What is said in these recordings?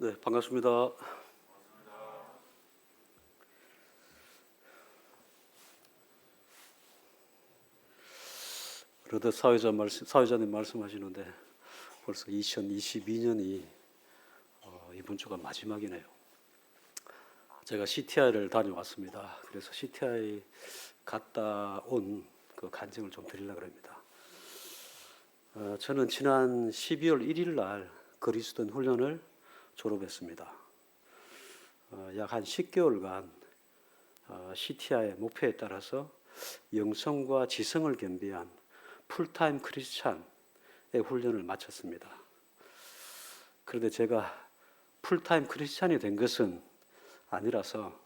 네, 반갑습니다. 러드 사회자님 말씀하시는데 벌써 2022년이 이번 주가 마지막이네요. 제가 CTI를 다녀왔습니다. 그래서 CTI 갔다 온 그 간증을 좀 드리려고 합니다. 저는 지난 12월 1일 날 그리스도인 훈련을 졸업했습니다. 약 한 10개월간 CTI의 목표에 따라서 영성과 지성을 겸비한 풀타임 크리스찬의 훈련을 마쳤습니다. 그런데 제가 풀타임 크리스찬이 된 것은 아니라서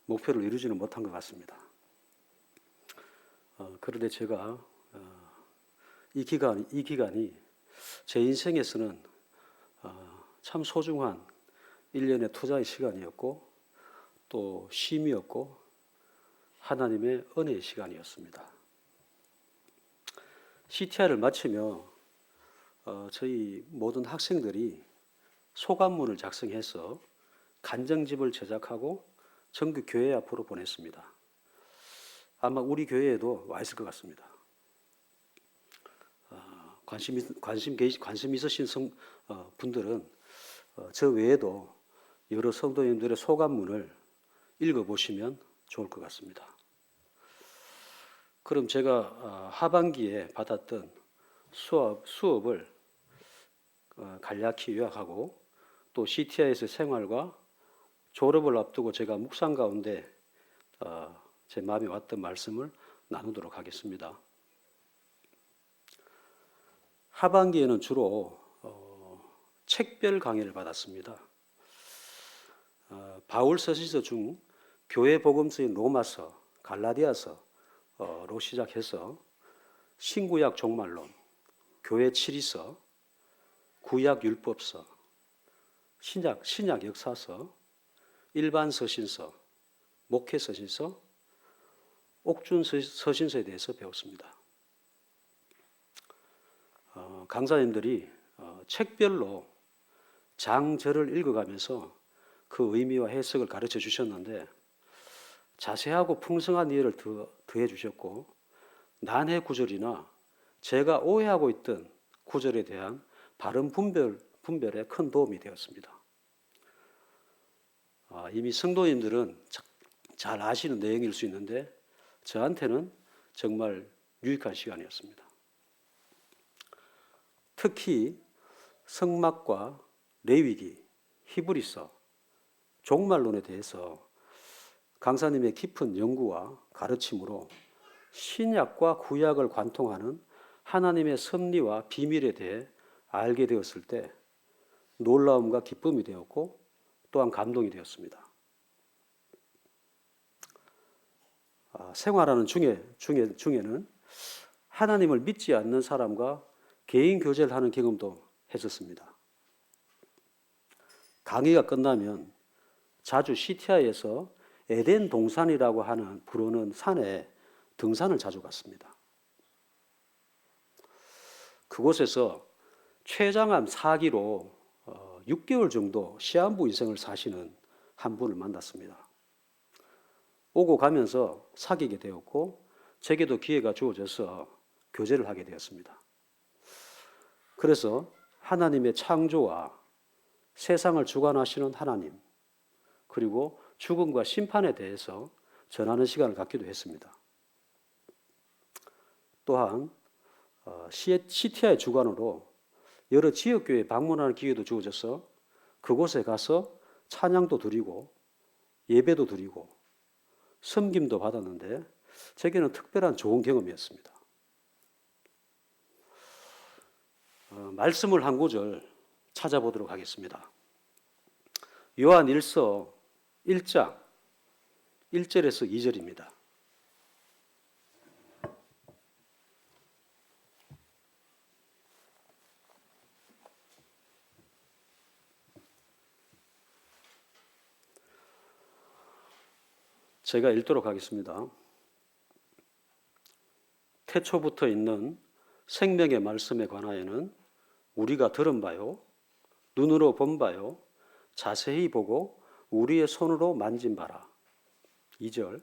목표를 이루지는 못한 것 같습니다. 그런데 제가 이 기간이 제 인생에서는 참 소중한 1년의 투자의 시간이었고 또 쉼이었고 하나님의 은혜의 시간이었습니다. CTI를 마치며 저희 모든 학생들이 소감문을 작성해서 간증집을 제작하고 전국 교회 앞으로 보냈습니다. 아마 우리 교회에도 와 있을 것 같습니다. 관심 있으신 분들은 저 외에도 여러 성도님들의 소감문을 읽어보시면 좋을 것 같습니다. 그럼 제가 하반기에 받았던 수업을 간략히 요약하고 또 CTI에서 생활과 졸업을 앞두고 제가 묵상 가운데 제 마음에 왔던 말씀을 나누도록 하겠습니다. 하반기에는 주로 책별 강의를 받았습니다. 바울 서신서 중 교회 복음서인 로마서, 갈라디아서로 시작해서 신구약 종말론, 교회 칠이서, 구약 율법서, 신약 역사서, 일반 서신서, 목회 서신서, 옥준 서신서에 대해서 배웠습니다. 강사님들이 책별로 장절을 읽어가면서 그 의미와 해석을 가르쳐 주셨는데 자세하고 풍성한 이해를 더해 주셨고 난해 구절이나 제가 오해하고 있던 구절에 대한 바른 분별에 큰 도움이 되었습니다. 이미 성도님들은 잘 아시는 내용일 수 있는데 저한테는 정말 유익한 시간이었습니다. 특히 성막과 레위기, 히브리서, 종말론에 대해서 강사님의 깊은 연구와 가르침으로 신약과 구약을 관통하는 하나님의 섭리와 비밀에 대해 알게 되었을 때 놀라움과 기쁨이 되었고 또한 감동이 되었습니다. 생활하는 중에는 하나님을 믿지 않는 사람과 개인 교제를 하는 경험도 했었습니다. 강의가 끝나면 자주 CTI에서 에덴 동산이라고 부르는 산에 등산을 자주 갔습니다. 그곳에서 췌장암 4기로 6개월 정도 시한부 인생을 사시는 한 분을 만났습니다. 오고 가면서 사귀게 되었고 제게도 기회가 주어져서 교제를 하게 되었습니다. 그래서 하나님의 창조와 세상을 주관하시는 하나님 그리고 죽음과 심판에 대해서 전하는 시간을 갖기도 했습니다. 또한 CTI 주관으로 여러 지역교회 방문하는 기회도 주어져서 그곳에 가서 찬양도 드리고 예배도 드리고 섬김도 받았는데 제게는 특별한 좋은 경험이었습니다. 말씀을 한 구절 찾아보도록 하겠습니다. 요한 1서 1장 1절에서 2절입니다. 제가 읽도록 하겠습니다. 태초부터 있는 생명의 말씀에 관하여는 우리가 들은 바요 눈으로 본 바요 자세히 보고 우리의 손으로 만진 바라. 2절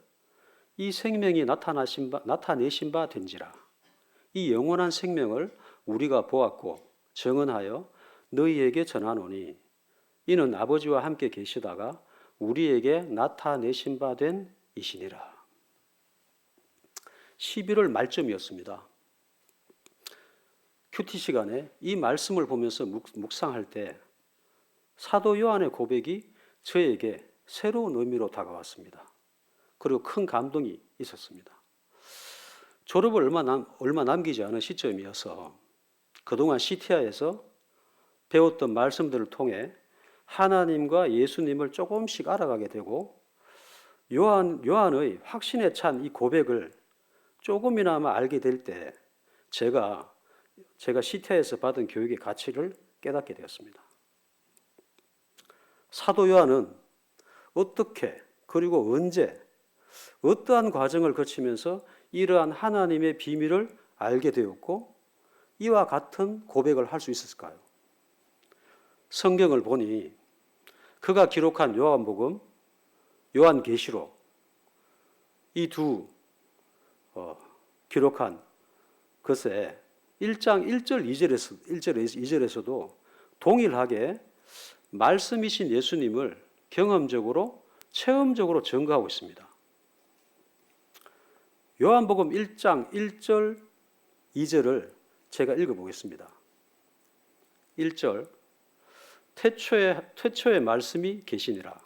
이 생명이 나타내신 바 된지라. 이 영원한 생명을 우리가 보았고 증언하여 너희에게 전하노니 이는 아버지와 함께 계시다가 우리에게 나타내신 바 된 이시니라. 11월 말쯤이었습니다. 큐티 시간에 이 말씀을 보면서 묵상할 때 사도 요한의 고백이 저에게 새로운 의미로 다가왔습니다. 그리고 큰 감동이 있었습니다. 졸업을 얼마 남기지 않은 시점이어서 그동안 CTI에서 배웠던 말씀들을 통해 하나님과 예수님을 조금씩 알아가게 되고 요한의 확신에 찬 이 고백을 조금이나마 알게 될 때 제가 CTI에서 받은 교육의 가치를 깨닫게 되었습니다. 사도 요한은 어떻게 그리고 언제 어떠한 과정을 거치면서 이러한 하나님의 비밀을 알게 되었고 이와 같은 고백을 할 수 있었을까요? 성경을 보니 그가 기록한 요한복음, 요한계시록 이 두 기록한 것에 1장 1절 2절에서도 동일하게 말씀이신 예수님을 경험적으로 체험적으로 증거하고 있습니다. 요한복음 1장 1절 2절을 제가 읽어보겠습니다. 1절 태초에 말씀이 계시니라.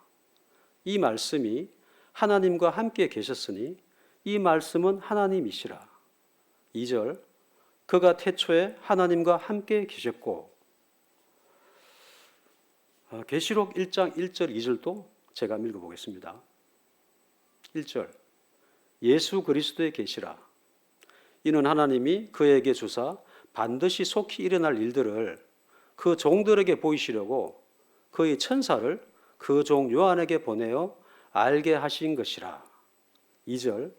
이 말씀이 하나님과 함께 계셨으니 이 말씀은 하나님이시라. 2절 그가 태초에 하나님과 함께 계셨고 계시록 1장 1절 2절도 제가 읽어보겠습니다. 1절 예수 그리스도의 계시라. 이는 하나님이 그에게 주사 반드시 속히 일어날 일들을 그 종들에게 보이시려고 그의 천사를 그 종 요한에게 보내어 알게 하신 것이라. 2절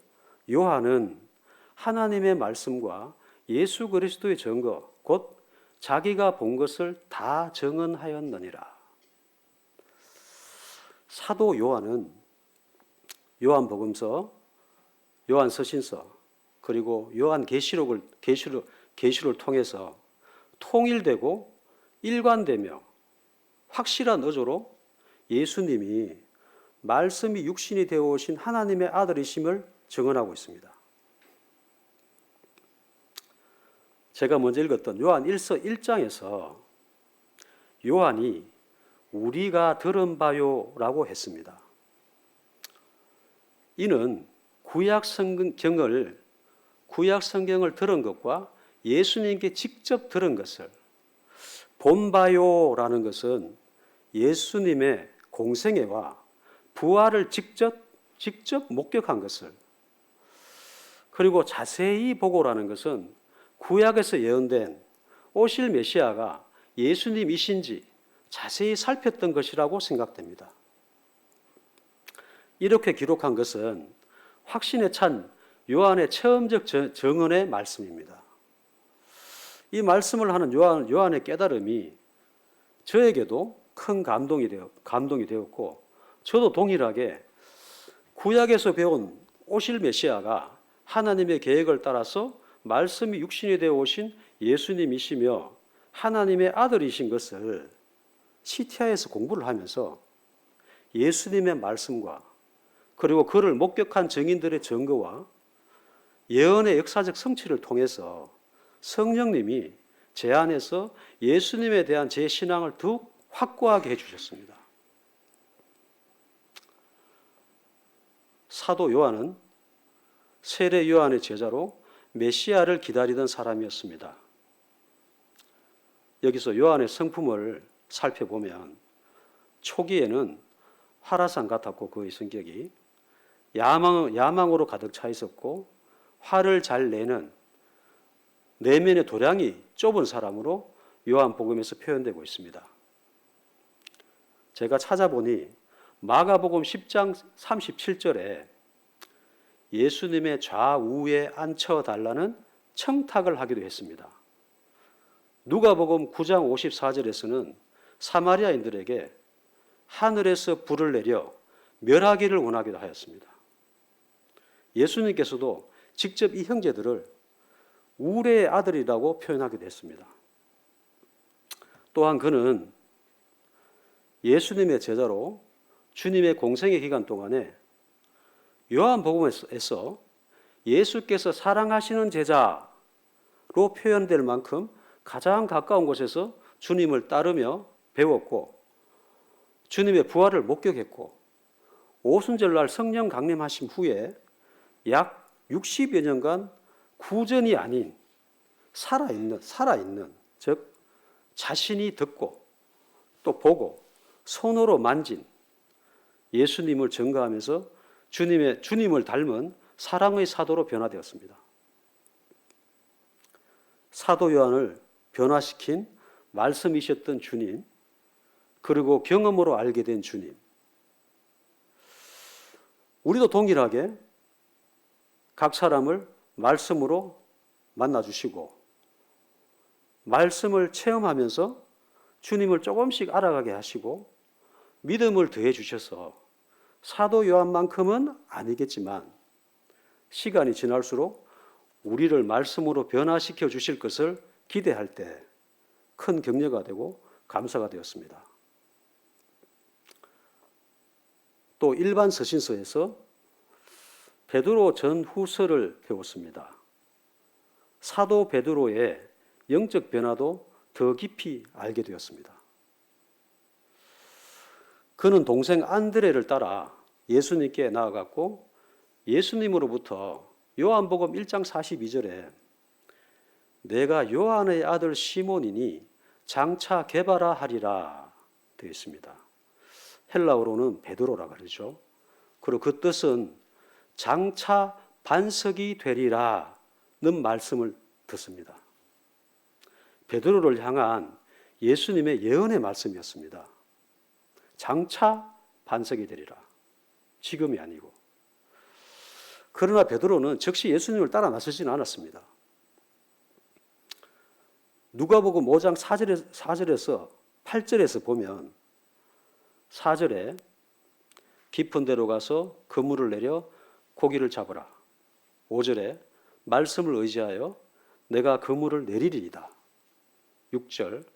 요한은 하나님의 말씀과 예수 그리스도의 증거 곧 자기가 본 것을 다 증언하였느니라. 사도 요한은 요한복음서, 요한서신서 그리고 요한계시록을 통해서 통일되고 일관되며 확실한 어조로 예수님이 말씀이 육신이 되어 오신 하나님의 아들이심을 증언하고 있습니다. 제가 먼저 읽었던 요한 1서 1장에서 요한이 우리가 들은 바요라고 했습니다. 이는 구약 성경을 들은 것과 예수님께 직접 들은 것을 본 바요라는 것은 예수님의 공생애와 부활을 직접 목격한 것을, 그리고 자세히 보고라는 것은 구약에서 예언된 오실 메시아가 예수님이신지 자세히 살폈던 것이라고 생각됩니다. 이렇게 기록한 것은 확신에 찬 요한의 체험적 증언의 말씀입니다. 이 말씀을 하는 요한의 깨달음이 저에게도 큰 감동이 되었고, 저도 동일하게 구약에서 배운 오실 메시아가 하나님의 계획을 따라서 말씀이 육신이 되어 오신 예수님이시며 하나님의 아들이신 것을 CTI에서 공부를 하면서 예수님의 말씀과 그리고 그를 목격한 증인들의 증거와 예언의 역사적 성취를 통해서 성령님이 제 안에서 예수님에 대한 제 신앙을 더욱 확고하게 해주셨습니다. 사도 요한은 세례 요한의 제자로 메시아를 기다리던 사람이었습니다. 여기서 요한의 성품을 살펴보면 초기에는 화라산 같았고 그의 성격이 야망으로 가득 차 있었고 화를 잘 내는 내면의 도량이 좁은 사람으로 요한복음에서 표현되고 있습니다. 제가 찾아보니 마가복음 10장 37절에 예수님의 좌우에 앉혀달라는 청탁을 하기도 했습니다. 누가복음 9장 54절에서는 사마리아인들에게 하늘에서 불을 내려 멸하기를 원하기도 하였습니다. 예수님께서도 직접 이 형제들을 우레의 아들이라고 표현하기도 했습니다. 또한 그는 예수님의 제자로 주님의 공생의 기간 동안에 요한복음에서 예수께서 사랑하시는 제자로 표현될 만큼 가장 가까운 곳에서 주님을 따르며 배웠고 주님의 부활을 목격했고 오순절날 성령 강림하심 후에 약 60여 년간 구전이 아닌 살아있는 즉 자신이 듣고 또 보고 손으로 만진 예수님을 증거하면서 주님을 닮은 사랑의 사도로 변화되었습니다. 사도 요한을 변화시킨 말씀이셨던 주님, 그리고 경험으로 알게 된 주님. 우리도 동일하게 각 사람을 말씀으로 만나주시고 말씀을 체험하면서 주님을 조금씩 알아가게 하시고 믿음을 더해 주셔서 사도 요한만큼은 아니겠지만 시간이 지날수록 우리를 말씀으로 변화시켜 주실 것을 기대할 때 큰 격려가 되고 감사가 되었습니다. 또 일반 서신서에서 베드로 전후서를 배웠습니다. 사도 베드로의 영적 변화도 더 깊이 알게 되었습니다. 그는 동생 안드레를 따라 예수님께 나아갔고 예수님으로부터 요한복음 1장 42절에 내가 요한의 아들 시몬이니 장차 개바라 하리라 되어 있습니다. 헬라어로는 베드로라 그러죠. 그리고 그 뜻은 장차 반석이 되리라는 말씀을 듣습니다. 베드로를 향한 예수님의 예언의 말씀이었습니다. 장차 반석이 되리라. 지금이 아니고. 그러나 베드로는 즉시 예수님을 따라 나서지는 않았습니다. 누가복음 5장 4절에서 8절에서 보면 4절에 깊은 데로 가서 그물을 내려 고기를 잡으라. 5절에 말씀을 의지하여 내가 그물을 내리리이다. 6절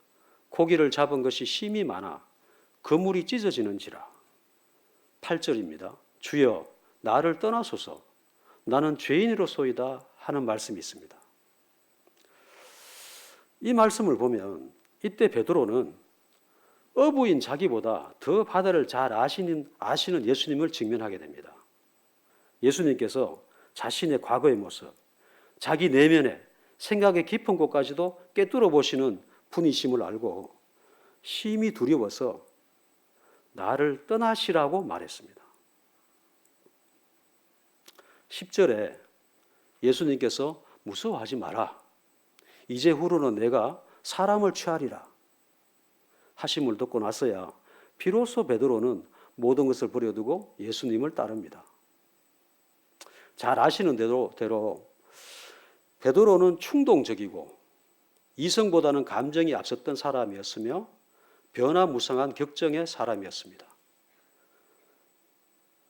고기를 잡은 것이 심이 많아 그물이 찢어지는지라. 8절입니다. 주여 나를 떠나소서 나는 죄인으로소이다 하는 말씀이 있습니다. 이 말씀을 보면 이때 베드로는 어부인 자기보다 더 바다를 잘 아시는 예수님을 직면하게 됩니다. 예수님께서 자신의 과거의 모습, 자기 내면의 생각의 깊은 곳까지도 꿰뚫어 보시는 분이심을 알고 심히 두려워서 나를 떠나시라고 말했습니다. 10절에 예수님께서 무서워하지 마라. 이제 후로는 내가 사람을 취하리라 하심을 듣고 나서야 비로소 베드로는 모든 것을 버려두고 예수님을 따릅니다. 잘 아시는 대로 베드로는 충동적이고 이성보다는 감정이 앞섰던 사람이었으며 변화무쌍한 격정의 사람이었습니다.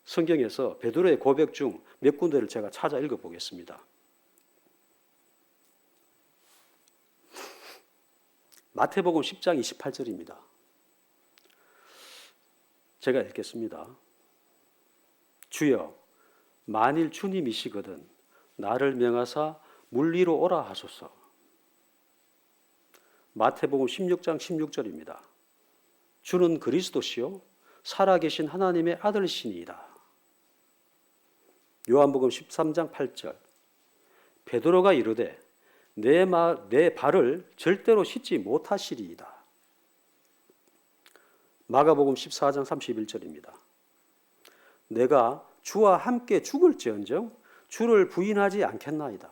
성경에서 베드로의 고백 중 몇 군데를 제가 찾아 읽어보겠습니다. 마태복음 10장 28절입니다. 제가 읽겠습니다. 주여 만일 주님이시거든 나를 명하사 물 위로 오라 하소서. 마태복음 16장 16절입니다. 주는 그리스도시요 살아계신 하나님의 아들이시니이다. 요한복음 13장 8절 베드로가 이르되 내 발을 절대로 씻지 못하시리이다. 마가복음 14장 31절입니다. 내가 주와 함께 죽을지언정 주를 부인하지 않겠나이다.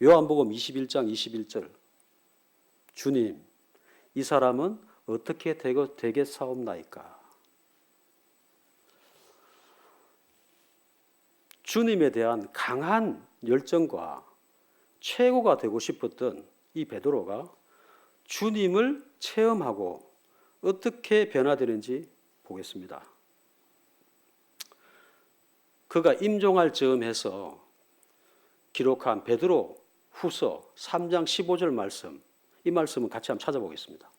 요한복음 21장 21절 주님 이 사람은 어떻게 되겠사옵나이까. 주님에 대한 강한 열정과 최고가 되고 싶었던 이 베드로가 주님을 체험하고 어떻게 변화되는지 보겠습니다. 그가 임종할 즈음해서 기록한 베드로 후서 3장 15절 말씀, 이 말씀은 같이 한번 찾아보겠습니다.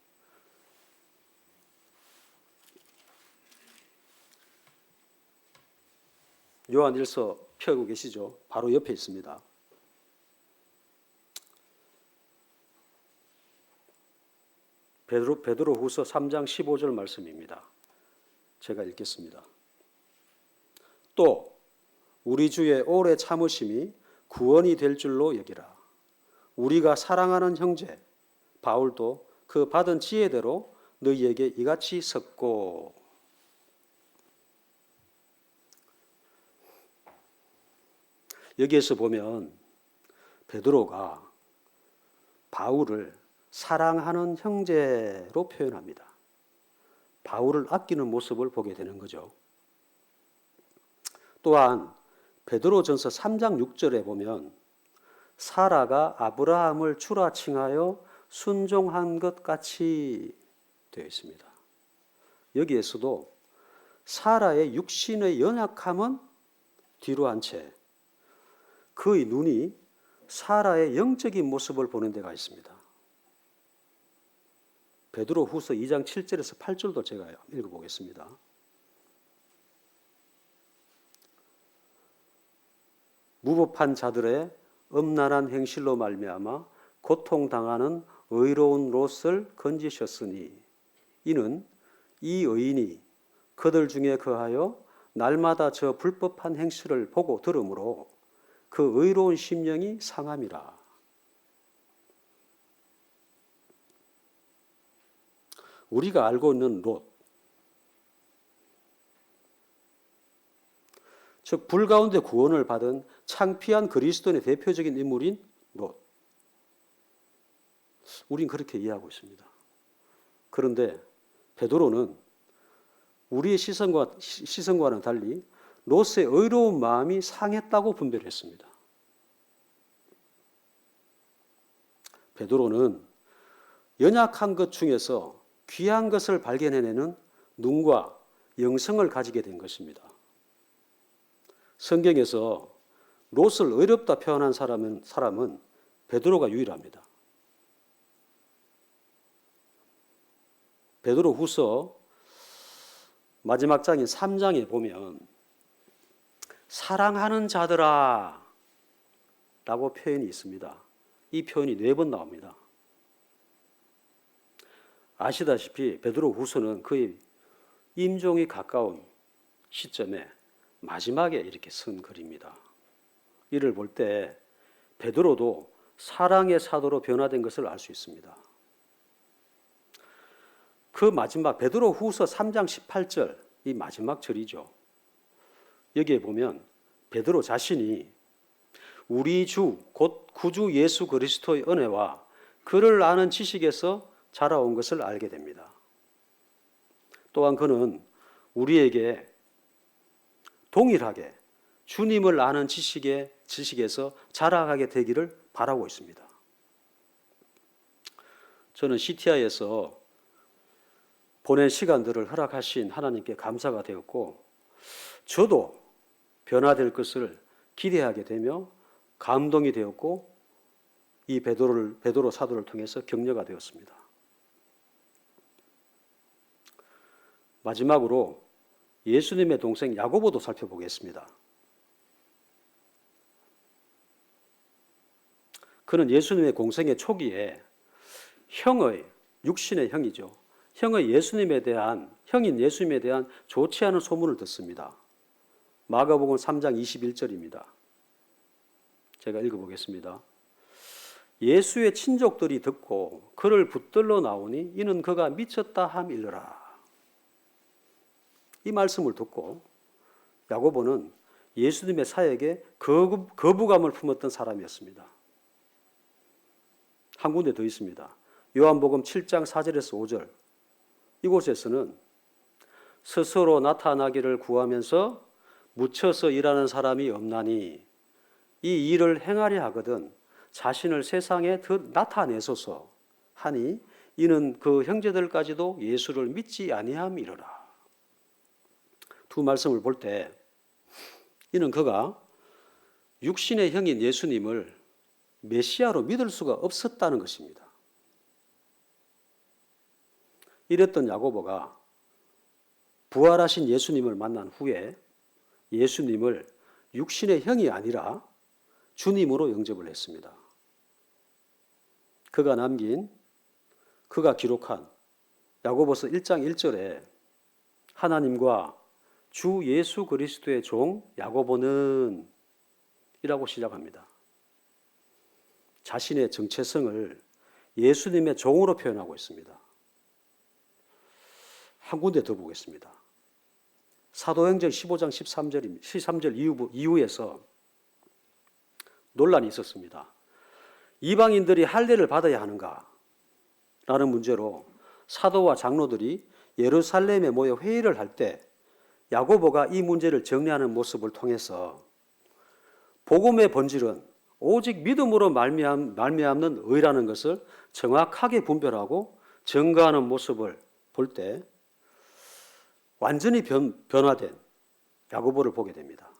요한 1서 펴고 계시죠? 바로 옆에 있습니다. 베드로 후서 3장 15절 말씀입니다. 제가 읽겠습니다. 또 우리 주의 오래 참으심이 구원이 될 줄로 여기라. 우리가 사랑하는 형제 바울도 그 받은 지혜대로 너희에게 이같이 썼고. 여기에서 보면 베드로가 바울을 사랑하는 형제로 표현합니다. 바울을 아끼는 모습을 보게 되는 거죠. 또한 베드로전서 3장 6절에 보면 사라가 아브라함을 주라 칭하여 순종한 것 같이 되어 있습니다. 여기에서도 사라의 육신의 연약함은 뒤로 한 채 그의 눈이 사라의 영적인 모습을 보는 데가 있습니다. 베드로 후서 2장 7절에서 8절도 제가 읽어보겠습니다. 무법한 자들의 엄란한 행실로 말미암아 고통당하는 의로운 롯을 건지셨으니 이는 이 의인이 그들 중에 거하여 날마다 저 불법한 행실을 보고 들으므로 그 의로운 심령이 상함이라. 우리가 알고 있는 롯, 즉 불 가운데 구원을 받은 창피한 그리스도인의 대표적인 인물인 롯. 우린 그렇게 이해하고 있습니다. 그런데 베드로는 우리의 시선과는 달리 롯의 의로운 마음이 상했다고 분별했습니다. 베드로는 연약한 것 중에서 귀한 것을 발견해내는 눈과 영성을 가지게 된 것입니다. 성경에서 롯을 의롭다 표현한 사람은 베드로가 유일합니다. 베드로 후서 마지막 장인 3장에 보면 사랑하는 자들아 라고 표현이 있습니다. 이 표현이 4번 나옵니다. 아시다시피 베드로 후서는 그의 임종이 가까운 시점에 마지막에 이렇게 쓴 글입니다. 이를 볼 때 베드로도 사랑의 사도로 변화된 것을 알 수 있습니다. 그 마지막 베드로 후서 3장 18절, 이 마지막 절이죠. 여기에 보면 베드로 자신이 우리 주 곧 구주 예수 그리스도의 은혜와 그를 아는 지식에서 자라온 것을 알게 됩니다. 또한 그는 우리에게 동일하게 주님을 아는 지식에서 자라가게 되기를 바라고 있습니다. 저는 CTI에서 보낸 시간들을 허락하신 하나님께 감사가 되었고 저도 변화될 것을 기대하게 되며 감동이 되었고 이 베드로 사도를 통해서 격려가 되었습니다. 마지막으로 예수님의 동생 야고보도 살펴보겠습니다. 그는 예수님의 공생의 초기에 육신의 형이죠. 형인 예수님에 대한 좋지 않은 소문을 듣습니다. 마가복음 3장 21절입니다. 제가 읽어보겠습니다. 예수의 친족들이 듣고 그를 붙들러 나오니 이는 그가 미쳤다 함일러라. 이 말씀을 듣고 야고보는 예수님의 사역에 거부감을 품었던 사람이었습니다. 한 군데 더 있습니다. 요한복음 7장 4절에서 5절. 이곳에서는 스스로 나타나기를 구하면서 묻혀서 일하는 사람이 없나니 이 일을 행하려 하거든 자신을 세상에 더 나타내소서 하니 이는 그 형제들까지도 예수를 믿지 아니함이로라. 두 말씀을 볼 때 이는 그가 육신의 형인 예수님을 메시아로 믿을 수가 없었다는 것입니다. 이랬던 야고보가 부활하신 예수님을 만난 후에 예수님을 육신의 형이 아니라 주님으로 영접을 했습니다. 그가 기록한 야고보서 1장 1절에 하나님과 주 예수 그리스도의 종 야고보는 이라고 시작합니다. 자신의 정체성을 예수님의 종으로 표현하고 있습니다. 한 군데 더 보겠습니다. 사도행전 15장 13절 이후에서 논란이 있었습니다. 이방인들이 할례를 받아야 하는가? 라는 문제로 사도와 장로들이 예루살렘에 모여 회의를 할 때 야고보가 이 문제를 정리하는 모습을 통해서 복음의 본질은 오직 믿음으로 말미암는 의라는 것을 정확하게 분별하고 증거하는 모습을 볼 때 완전히 변화된 야고보를 보게 됩니다.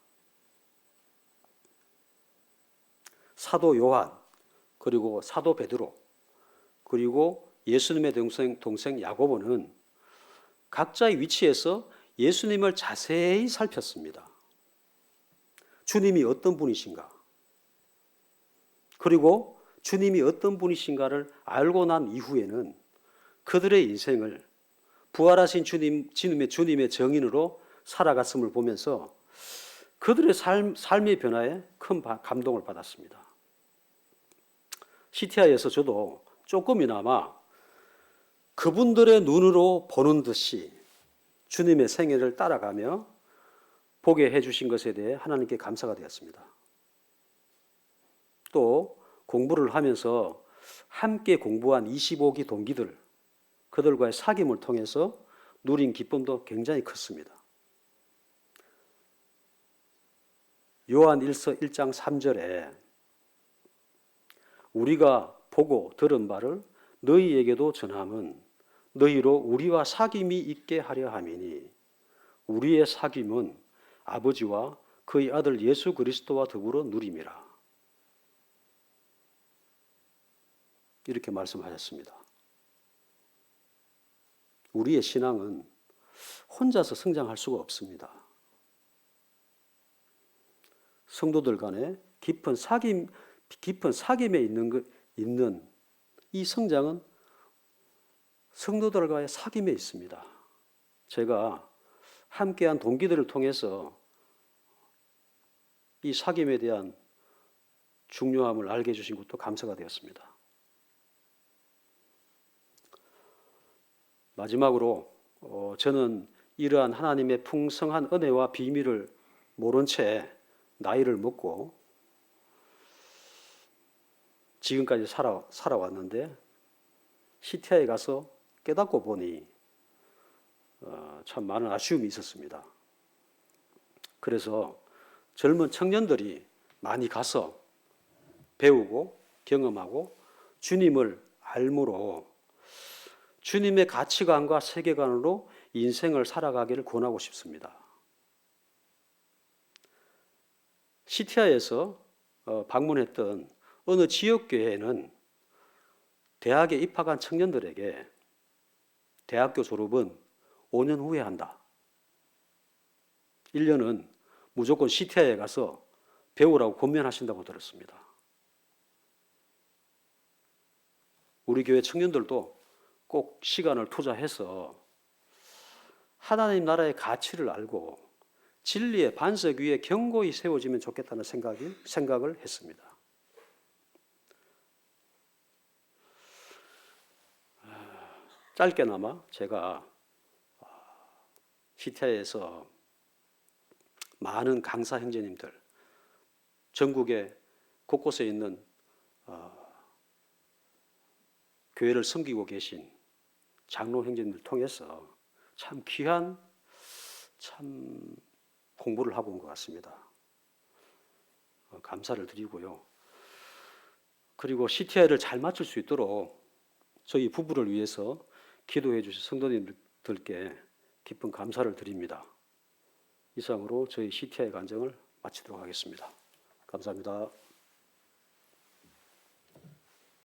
사도 요한, 그리고 사도 베드로, 그리고 예수님의 동생 야고보는 각자의 위치에서 예수님을 자세히 살폈습니다. 주님이 어떤 분이신가? 그리고 주님이 어떤 분이신가를 알고 난 이후에는 그들의 인생을 부활하신 주님의 정인으로 살아갔음을 보면서 그들의 삶의 변화에 큰 감동을 받았습니다. 시티아에서 저도 조금이나마 그분들의 눈으로 보는 듯이 주님의 생애를 따라가며 보게 해주신 것에 대해 하나님께 감사가 되었습니다. 또 공부를 하면서 함께 공부한 25기 동기들, 그들과의 사귐을 통해서 누린 기쁨도 굉장히 컸습니다. 요한일서 1장 3절에 우리가 보고 들은 바를 너희에게도 전함은 너희로 우리와 사귐이 있게 하려 함이니 우리의 사귐은 아버지와 그의 아들 예수 그리스도와 더불어 누림이라. 이렇게 말씀하셨습니다. 우리의 신앙은 혼자서 성장할 수가 없습니다. 성도들 간에 깊은 사귐에 있는 이 성장은 성도들과의 사귐에 있습니다. 제가 함께한 동기들을 통해서 이 사귐에 대한 중요함을 알게 해주신 것도 감사가 되었습니다. 마지막으로 저는 이러한 하나님의 풍성한 은혜와 비밀을 모른 채 나이를 먹고 지금까지 살아왔는데 시티아에 가서 깨닫고 보니 참 많은 아쉬움이 있었습니다. 그래서 젊은 청년들이 많이 가서 배우고 경험하고 주님을 알므로 주님의 가치관과 세계관으로 인생을 살아가기를 권하고 싶습니다. 시티아에서 방문했던 어느 지역교회는 대학에 입학한 청년들에게 대학교 졸업은 5년 후에 한다. 1년은 무조건 시티아에 가서 배우라고 권면하신다고 들었습니다. 우리 교회 청년들도 꼭 시간을 투자해서 하나님 나라의 가치를 알고 진리의 반석 위에 견고히 세워지면 좋겠다는 생각을 했습니다. 짧게나마 제가 시티아에서 많은 강사 형제님들, 전국의 곳곳에 있는 교회를 섬기고 계신 장로 형제님들 통해서 참 귀한 공부를 하고 온 것 같습니다. 감사를 드리고요. 그리고 CTI를 잘 마칠 수 있도록 저희 부부를 위해서 기도해 주신 성도님들께 깊은 감사를 드립니다. 이상으로 저희 CTI 간증을 마치도록 하겠습니다. 감사합니다.